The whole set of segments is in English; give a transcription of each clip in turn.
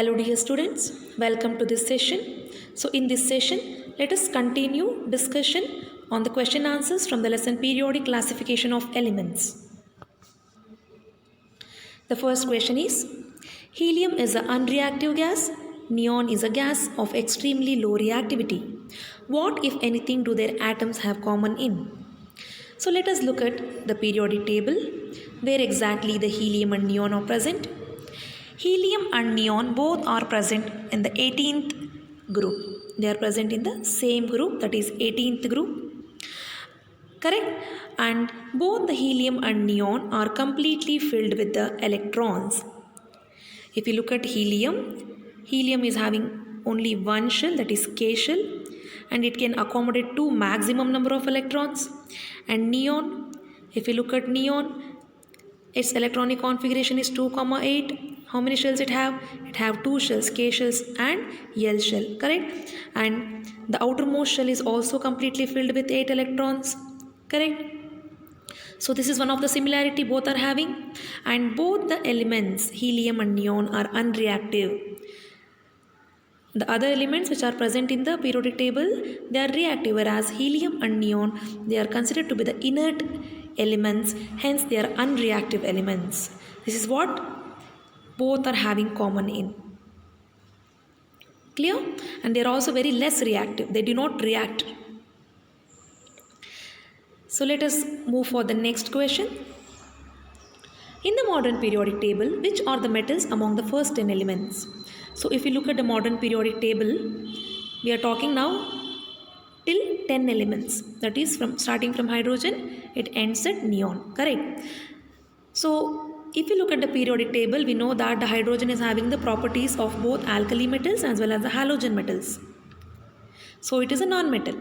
Hello dear students, welcome to this session. So in this session, let us continue discussion on the question answers from the lesson periodic classification of elements. The first question is, helium is an unreactive gas, neon is a gas of extremely low reactivity. What if anything do their atoms have common in? So let us look at the periodic table where exactly the helium and neon are present. Helium and neon both are present in the 18th group. They are present in the same group, that is 18th group. Correct? And both the helium and neon are completely filled with the electrons. If you look at helium is having only one shell, that is K shell, and it can accommodate two maximum number of electrons. And neon, if you look at neon, its electronic configuration is 2,8. How many shells it have? It have two shells, K shells and L shell, correct? And the outermost shell is also completely filled with 8 electrons, correct? So this is one of the similarity both are having, and both the elements helium and neon are unreactive. The other elements which are present in the periodic table, they are reactive, whereas helium and neon, they are considered to be the inert elements, hence they are unreactive elements. This is what both are having common in. Clear? And they are also very less reactive. They do not react. So let us move for the next question. In the modern periodic table, which are the metals among the first 10 elements? So if you look at the modern periodic table, we are talking now till 10 elements. That is starting from hydrogen, it ends at neon, correct? So if you look at the periodic table, we know that the hydrogen is having the properties of both alkali metals as well as the halogen metals. So it is a non-metal.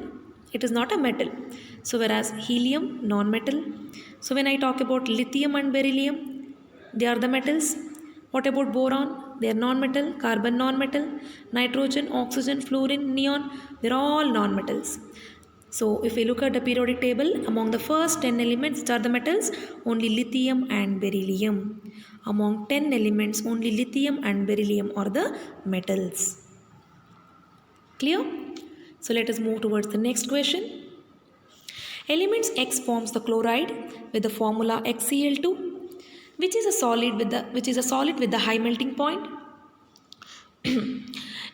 It is not a metal. So whereas helium, non-metal. So when I talk about lithium and beryllium, they are the metals. What about boron? They are non-metal. Carbon, non-metal. Nitrogen, oxygen, fluorine, neon, they are all non-metals. So if we look at the periodic table, among the first 10 elements, which are the metals, only lithium and beryllium. Among 10 elements, only lithium and beryllium are the metals. Clear? So let us move towards the next question. Elements X forms the chloride with the formula XCl2, which is a solid with the high melting point.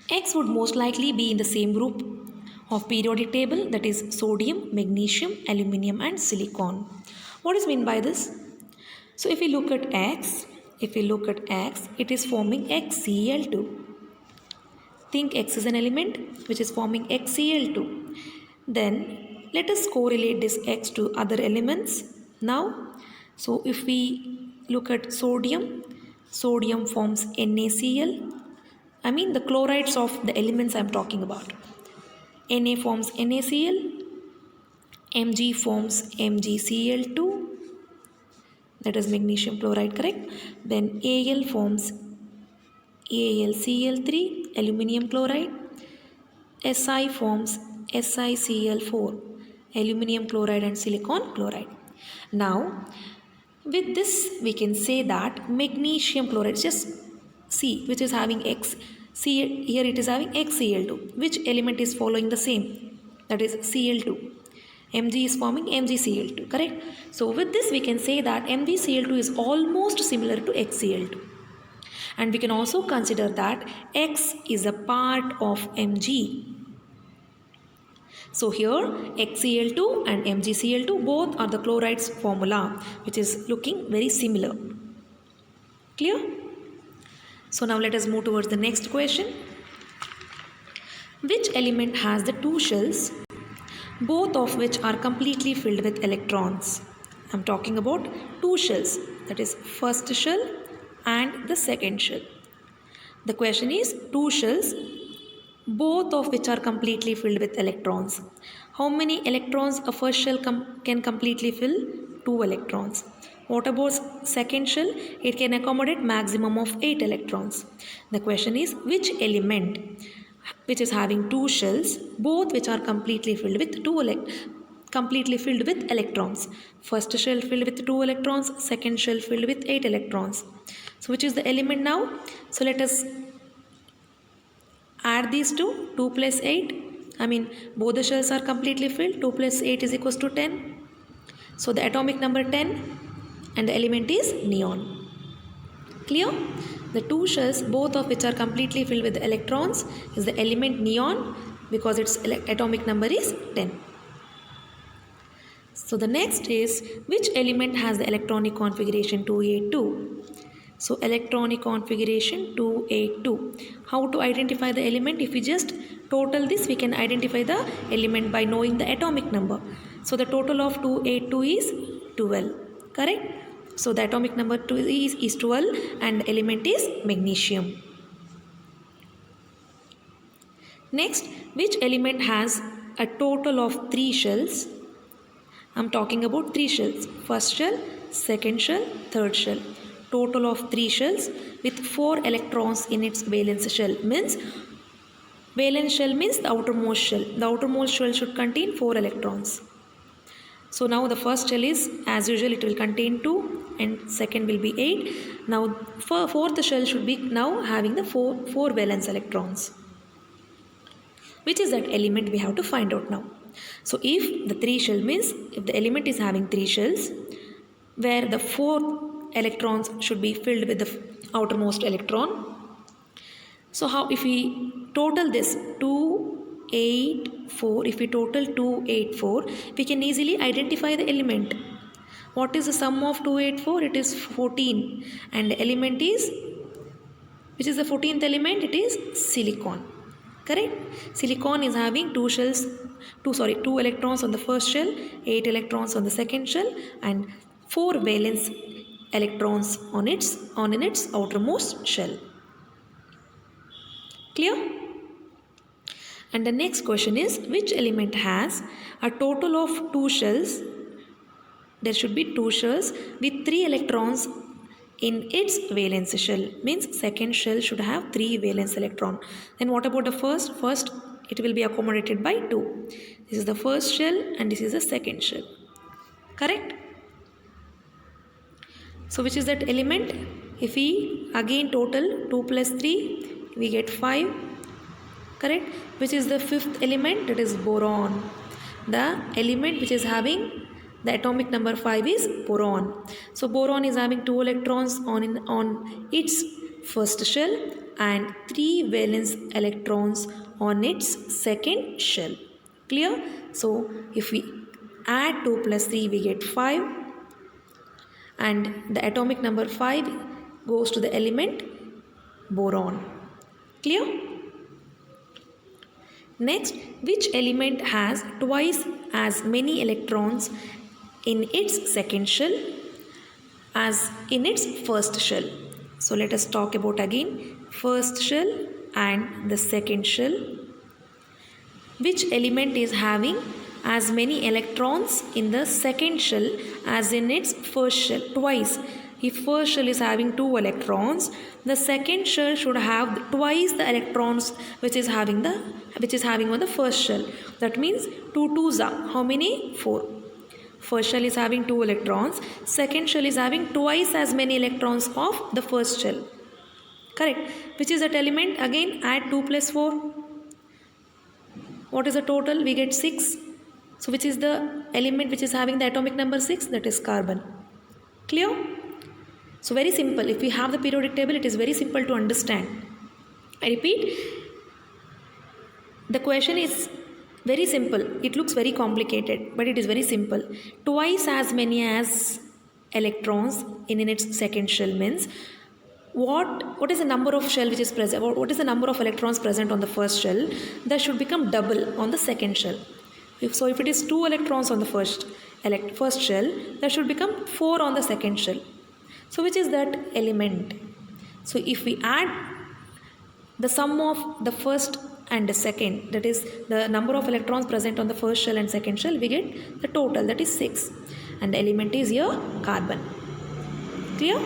X would most likely be in the same group of periodic table, that is sodium, magnesium, aluminium and silicon. What is meant by this? So if we look at X, it is forming XCl2. Think X is an element which is forming XCl2. Then let us correlate this X to other elements now. So if we look at sodium forms NaCl. I mean the chlorides of the elements I am talking about. Na forms NaCl, Mg forms MgCl2, that is magnesium chloride, correct? Then Al forms AlCl3, aluminium chloride. Si forms SiCl4, aluminium chloride and silicon chloride. Now, with this we can say that magnesium chloride, just C, which is having X, C, here it is having XCl2. Which element is following the same? That is Cl2. Mg is forming MgCl2, correct? So with this we can say that MgCl2 is almost similar to XCl2. And we can also consider that X is a part of Mg. So here XCl2 and MgCl2 both are the chlorides formula, which is looking very similar. Clear? So now let us move towards the next question. Which element has the two shells, both of which are completely filled with electrons? I am talking about two shells, that is first shell and the second shell. The question is two shells, both of which are completely filled with electrons. How many electrons a first shell can completely fill? 2 electrons. What about second shell? It can accommodate maximum of 8 electrons. The question is which element which is having two shells, both which are completely filled with electrons. First shell filled with 2 electrons, second shell filled with 8 electrons. So which is the element now? So let us Add these two, 2 plus 8. Both the shells are completely filled. 2 plus 8 is equals to 10. So the atomic number 10 and the element is neon. Clear? The two shells, both of which are completely filled with electrons, is the element neon because its atomic number is 10. So the next is, which element has the electronic configuration 282? So electronic configuration 282. How to identify the element? If we just total this, we can identify the element by knowing the atomic number. So the total of 282 is 12. Correct? So the atomic number is 12 and the element is magnesium. Next, which element has a total of 3 shells? I am talking about 3 shells. First shell, second shell, third shell. Total of 3 shells with 4 electrons in its valence shell. Valence shell means the outermost shell. The outermost shell should contain 4 electrons. So now the first shell is, as usual, it will contain 2 and second will be 8. Now fourth shell should be now having the 4 valence electrons. Which is that element we have to find out now. So if the 3 shell means, if the element is having 3 shells, where the 4 electrons should be filled with the outermost electron. So how, if we total this 284, if we total 284, we can easily identify the element. What is the sum of 284? It is 14, and the element is, which is the 14th element? It is silicon. Correct? Silicon is having 2 electrons on the first shell, 8 electrons on the second shell, and 4 valence electrons on its outermost shell. Clear? And the next question is, which element has a total of 2 shells? There should be 2 shells with 3 electrons in its valence shell. Means second shell should have 3 valence electron. Then what about the first? First, it will be accommodated by 2. This is the first shell and this is the second shell. Correct? So which is that element? If we again total 2 plus 3, we get 5. Correct? Which is the 5th element? That is boron. The element which is having the atomic number 5 is boron. So boron is having 2 electrons on its first shell and 3 valence electrons on its second shell. Clear? So if we add 2 plus 3, we get 5. And the atomic number 5 goes to the element boron. Clear? Next, which element has twice as many electrons in its second shell as in its first shell? So let us talk about again first shell and the second shell. Which element is having as many electrons in the second shell as in its first shell? Twice. If first shell is having 2 electrons, the second shell should have twice the electrons which is having on the first shell. That means 2 2s are how many? 4. First shell is having 2 electrons. Second shell is having twice as many electrons of the first shell. Correct? Which is that element? Again add 2 plus 4. What is the total? We get 6. So which is the element which is having the atomic number 6? That is carbon. Clear? So very simple. If we have the periodic table, it is very simple to understand. I repeat, the question is very simple. It looks very complicated, but it is very simple. Twice as many as electrons in its second shell means what is the number of shell which is present? What is the number of electrons present on the first shell? That should become double on the second shell. If it is 2 electrons on the first shell, that should become 4 on the second shell. So which is that element? So if we add the sum of the first and the second, that is the number of electrons present on the first shell and second shell, we get the total, that is 6. And the element is here carbon. Clear?